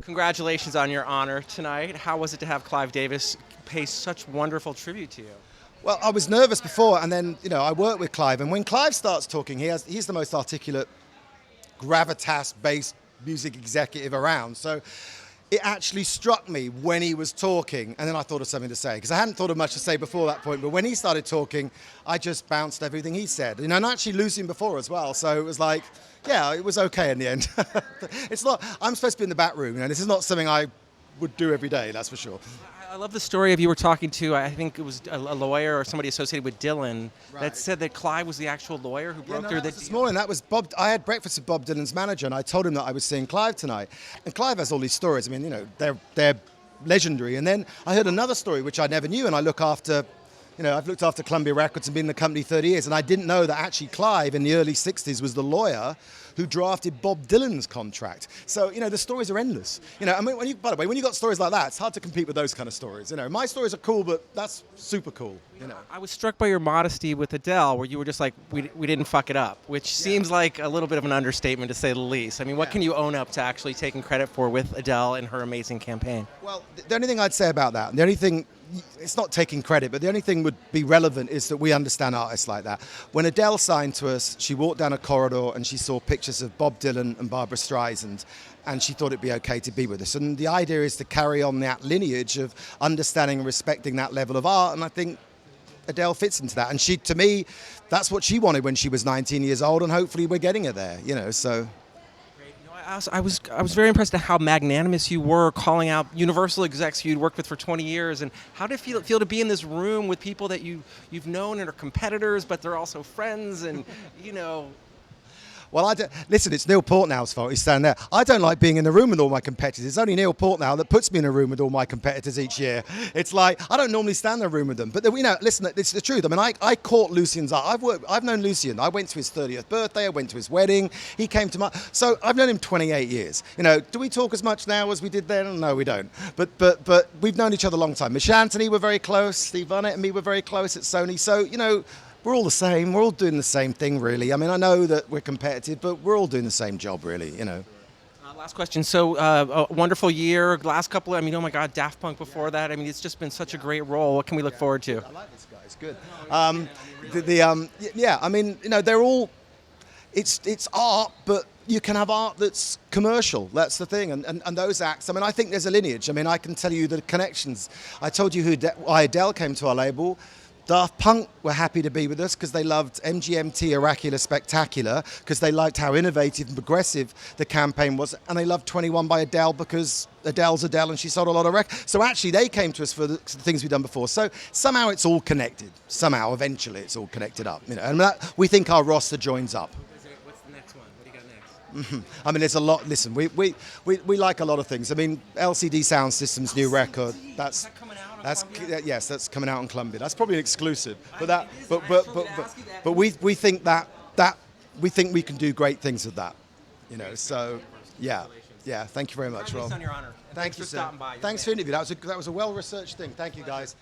Congratulations on your honor tonight. How was it to have Clive Davis pay such wonderful tribute to you? Well, I was nervous before, and then I worked with Clive, and when Clive starts talking, he's the most articulate, gravitas-based music executive around. So it actually struck me when he was talking, and then I thought of something to say, because I hadn't thought of much to say before that point, but when he started talking, I just bounced everything he said. And actually Lucian before as well, so it was like, yeah, it was okay in the end. It's not, I'm supposed to be in the back room, this is not something I would do every day, that's for sure. I love the story of you were talking to, I think it was a lawyer or somebody associated with Dylan, Right. that said that Clive was the actual lawyer who broke through the This deal. morning, that was Bob. I had breakfast with Bob Dylan's manager, and I told him that I was seeing Clive tonight. And Clive has all these stories. I mean, they're legendary. And then I heard another story which I never knew, and I look after. I've looked after Columbia Records and been in the company 30 years, and I didn't know that actually Clive in the early 60s was the lawyer who drafted Bob Dylan's contract. So, the stories are endless. I mean, by the way, when you got stories like that, it's hard to compete with those kind of stories. My stories are cool, but that's super cool. I was struck by your modesty with Adele, where you were just like, we didn't fuck it up, which seems like a little bit of an understatement to say the least. I mean, what can you own up to actually taking credit for with Adele and her amazing campaign? Well, the only thing I'd say about that, the only thing, it's not taking credit, but the only thing would be relevant is that we understand artists like that. When Adele signed to us, she walked down a corridor and she saw pictures of Bob Dylan and Barbra Streisand, and she thought it'd be okay to be with us. And the idea is to carry on that lineage of understanding and respecting that level of art, and I think Adele fits into that. And to me, that's what she wanted when she was 19 years old, and hopefully we're getting her there, so... I was very impressed at how magnanimous you were, calling out Universal execs you'd worked with for 20 years. And how did it feel to be in this room with people that you've known and are competitors, but they're also friends and, Well, listen, it's Neil Portnow's fault he's standing there. I don't like being in the room with all my competitors. It's only Neil Portnow that puts me in a room with all my competitors each year. It's like, I don't normally stand in a room with them. But, listen, it's the truth. I mean, I caught Lucian's art. I've known Lucian. I went to his 30th birthday. I went to his wedding. He came to my... So I've known him 28 years. Do we talk as much now as we did then? No, we don't. But we've known each other a long time. Mish Anthony were very close. Steve Arnett and me were very close at Sony. So, we're all the same. We're all doing the same thing, really. I mean, I know that we're competitive, but we're all doing the same job, really, Last question. So, a wonderful year. Last couple, oh my God, Daft Punk before that. I mean, it's just been such a great role. What can we look forward to? I like this guy. It's good. I mean, they're all... It's art, but you can have art that's commercial. That's the thing. And those acts, I mean, I think there's a lineage. I mean, I can tell you the connections. I told you why Adele came to our label. Daft Punk were happy to be with us because they loved MGMT Oracular Spectacular, because they liked how innovative and progressive the campaign was, and they loved 21 by Adele because Adele's Adele and she sold a lot of records. So actually they came to us for the things we've done before. So somehow it's all connected. Somehow, eventually it's all connected up. And we think our roster joins up. What's the next one? What do you got next? I mean, there's a lot. Listen, we like a lot of things. I mean, LCD Soundsystem's new record. That's coming out on Columbia. That's probably an exclusive. But we think we think we can do great things with that. So yeah. Thank you very much, Rob. Congratulations on your honor. Thank you, for sir. stopping by. Thanks for the interview. That was a well-researched thing. Thank you, guys.